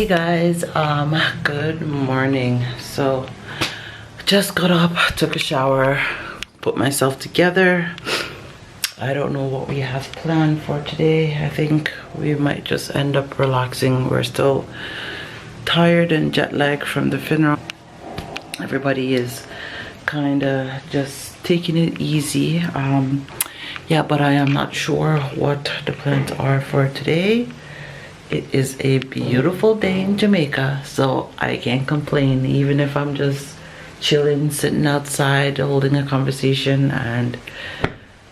Hey guys, good morning. So just got up, took a shower, put myself together. I don't know what we have planned for today. I think we might just end up relaxing. We're still tired and jet lagged from the funeral. Everybody is kind of just taking it easy. Yeah, but I am not sure what the plans are for today. It is a beautiful day in Jamaica, so I can't complain, even if I'm just chilling, sitting outside, holding a conversation and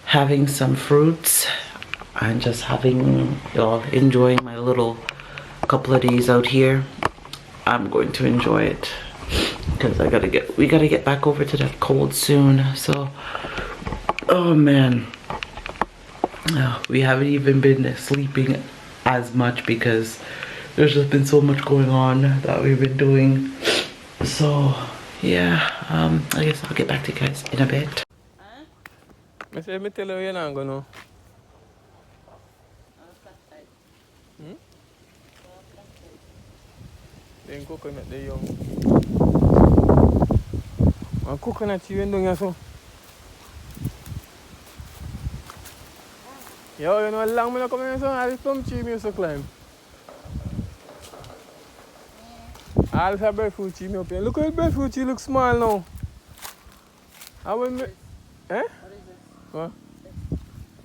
having some fruits and just having, enjoying my little couple of days out here. I'm going to enjoy it because we gotta get back over to that cold soon. So, oh man, we haven't even been sleeping as much because there's just been so much going on that we've been doing. So yeah, I guess I'll get back to you guys in a bit. I say, me tell you, you're not going to. Then coconut, they young. And coconut, you ain't doing it so. Yo, you know how long I come in, so I plum tree me used to climb. All the breadfruit tree me up here. Look at the breadfruit tree, look small now. I when me, eh? What is this? What?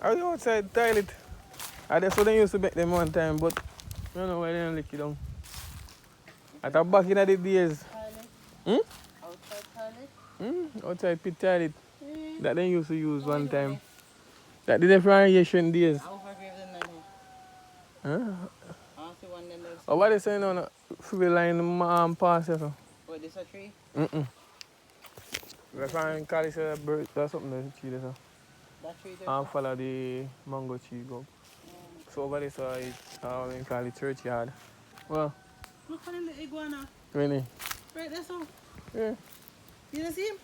I was outside toilet. I just saw them used to make them one time, but I don't know why they don't lick it down. At the back in the days. Toilet? Outside toilet? Outside pit toilet. That they used to use one time. That the differentiation days. How far grave than that? Huh? I see one then there's. Oh, what they say now? Free line pass here. What, this a tree? We find call it a bird or something that tree there. That tree there? And follow the mango tree go. So over there so we call it churchyard. Well, Look for the iguana. really? Right there, so. Yeah. You don't see him?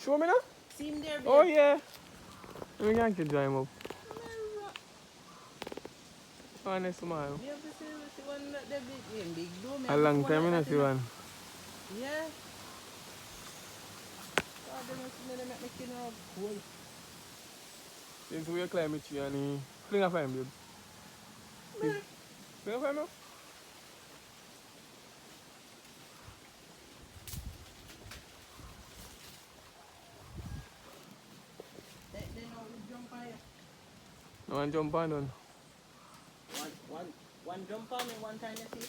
Show me now? See him there, babe. Oh yeah. We can't get dry him up. Oh, nice smile. You have to see one that they big blue. A long time I don't see one. Yeah. God, they must make me skin all cold. Since we climb a tree and he fling a fire, babe. Fling a fire now? They know we jump on you. No one jump on one. One jump on me one time, you see?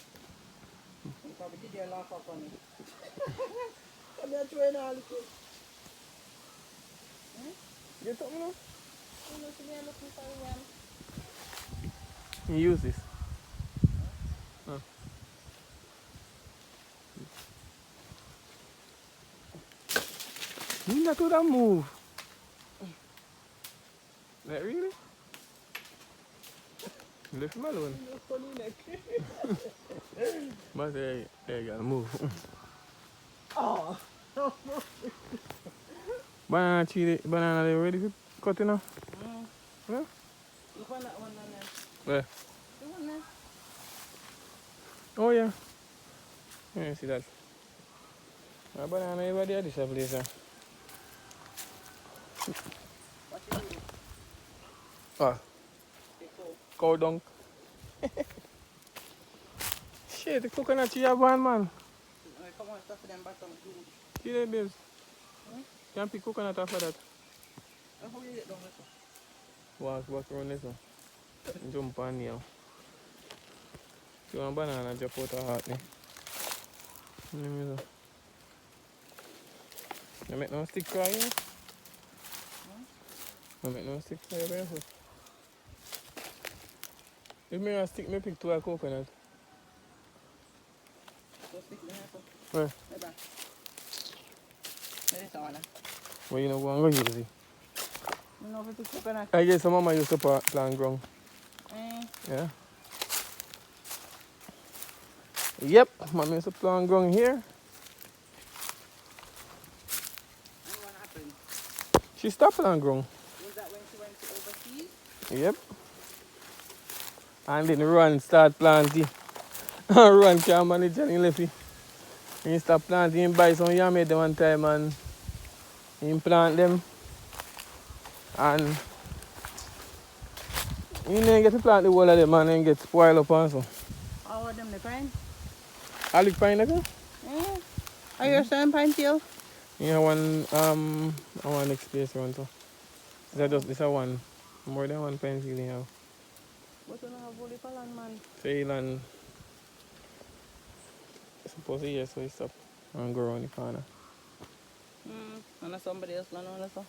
You probably did your laugh up on me. Come here, throwing all the food. Get up now. You know, see me looking for a You use this. Huh. You not do that move. Like really? Leave him alone. But hey, you gotta move. Oh. Banana tree, banana they ready to cut it now? Yeah? Look on that one down there. Where? The one there. Oh yeah. Yeah, see that. A banana over there, this place. What you do? Ah, They cool. cow dung. Shit, the coconut tree have one man. Come on, stuff for them bottom food. See that, babes? Can't pick coconut after that. How you get down this Walk around this one. Jump on here. See one banana jump out of heart. You make no stick cry, you know? You make no stick cry, barefoot. If me a stick, me pick two a coconut. Go stick in here, so. Where? Right back. Where is that one? Well, you know, go and go use it. You know if it's coconut. I guess some mama used to plant ground. Yeah. Yep, mama used to plant ground here. And what happened? She stopped plant ground. Was that when she went to overseas? Yep. And then run start planting. Run can't manage and he left it. He start planting, he buy some yam at one time and he plant them. And he didn't get to plant the whole of them and then get spoiled up also. How are them the pine? I look fine again? Yeah. Are you saying pine tail? Yeah, one I want next place one too. This a one. More than one pine field you have. But you don't have only for land, man. Trail and suppose here so he stop and go around the corner. And somebody else land on so.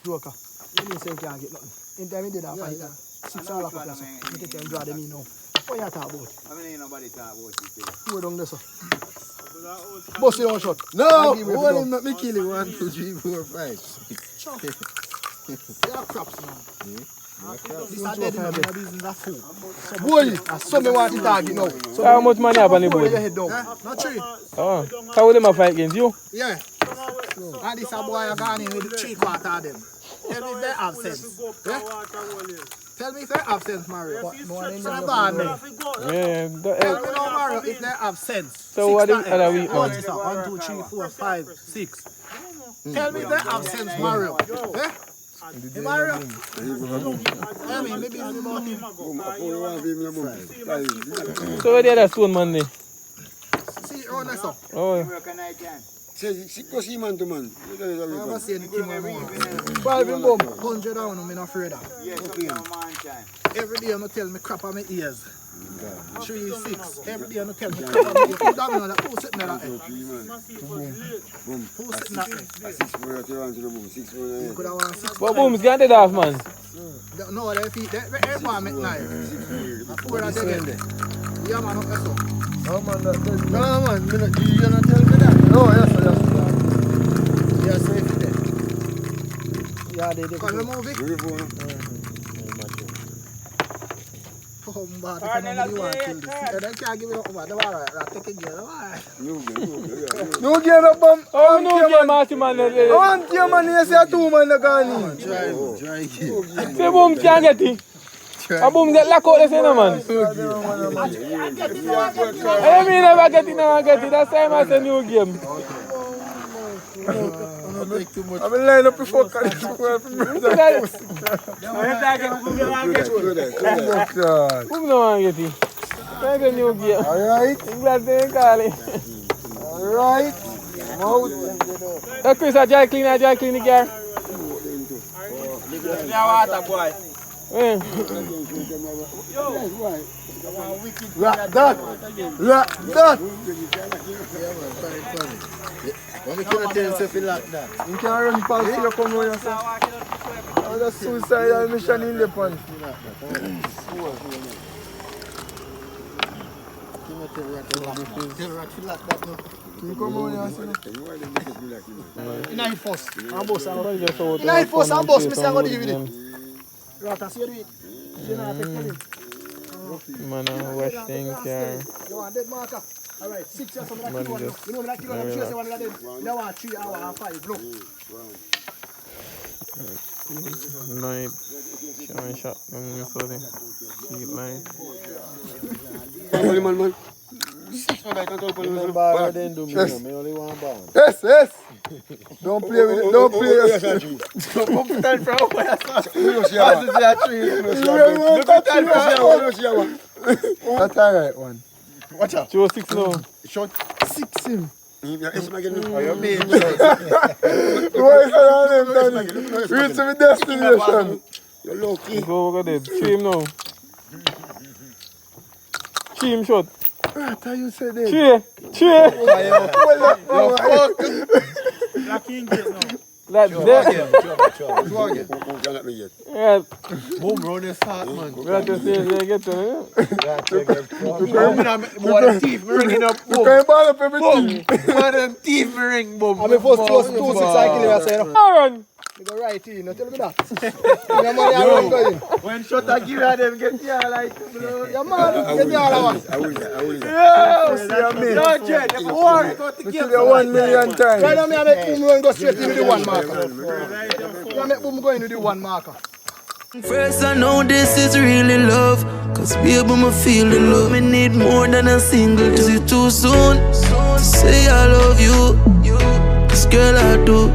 Joker. You mean say you can't get nothing. In time you did that fight that 6 hours of class. You take and draw them in now. What you talk about? I mean, ain't nobody talk about it. Who down there, sir? Bust it on shot. No! What make me kill you? 1, 2, 3, 4, 5. They are crops now. This is dead in the business of food. Boy, that's something want to target now. So how much money have on the Put board? your head down. Not tree. Oh. How will them a fight against you? Yeah. And this a boy are gone in with 3/4 of them. Tell me if they have sense. Yeah? Tell me if they have sense, Mario. Yeah. Tell me now, Mario, if they have sense. So what is other week, man? 1, 2, 3, 4, 5, 6. Tell me if they have sense, Mario. Yeah? Hey, Mario. I mean, maybe it's about him. So where the other stone man there? See, oh, that's all. Oh. Say, go see man to man. I never see anything on me. 5 in bomb, 100 down, I'm not afraid of. Every day I'm tell me crap on my ears. 3, 6. Every day I'm tell me crap on my ears. Who down on that? Who sitting there that way? Who sitting that way? 6 more at your hand to the boom. 6 more. You could have won 6. But boom's got it off, man. No, they feet. Everyone make knife. I put it there. Yeah, man, up there so. No, man, you're not telling me that. No, yes, sir. Yes, sir, if you did. Yeah, they can remove it. Oh, man, if nobody want to kill this. They can't give it up, man. They're all right. They're taking it. No game up, bum. Oh, no game, Marty, man. I want you, man. You say 2 man the gone. Try. Say boom can't get it. A boom get locked out the center, man. I mean, never get it. That's time I say new game. I'm in line up before Boom no one get it. That's a new game. Alright. England they call it. Alright. Hey, Chris, I dry clean the car. water, boy. Rock that. When we cannot tell yourself like that. You can't run past you come on yourself. That's a suicidal mission in the pants. You come on yourself. Night force. I'm boss. Night force, I'm boss. Mr. I'm going to give you it. Rata, see you do it. You know, take it. Man, I wash things here. You want dead marker? Alright, 6 years from that one. You know, like you want to chase one of them. You want 3 hours and 5. Look. Night. Showing shot. Keep night. Man. Remember, I didn't do me. I only want bound. Yes. Don't play with it. Don't play with it. Don't stand for That's alright, one. Watch out. 206 now. Shot 6 him. It's my your baby. Reach to my destination. You're low key. Go over there. 3 him now. 3 him shot. What are you saying there? 3. Black King gate now. Like that. Yeah. Boom, run your start, man. We have to see if they get to Boy, teeth ringing up. You can't ball up everything. Boy, them teeth ring, boom. I'm supposed to 2 6 cycle, I say. Run. You go right in, no tell me that. Your man, you run going. When shot I give her them, get here like, your man, get here all of us. I will. No, Jed, you war, go to give you 1 million times. Right now, I make boom run go straight in with the 1 marker. You make boom go in with the 1 marker. First I know this is really love, cause baby me feel the love. Me need more than a single. Is it too soon to say I love you? This girl I do.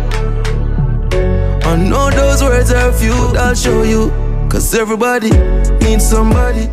I know those words are few, but I'll show you, cause everybody needs somebody.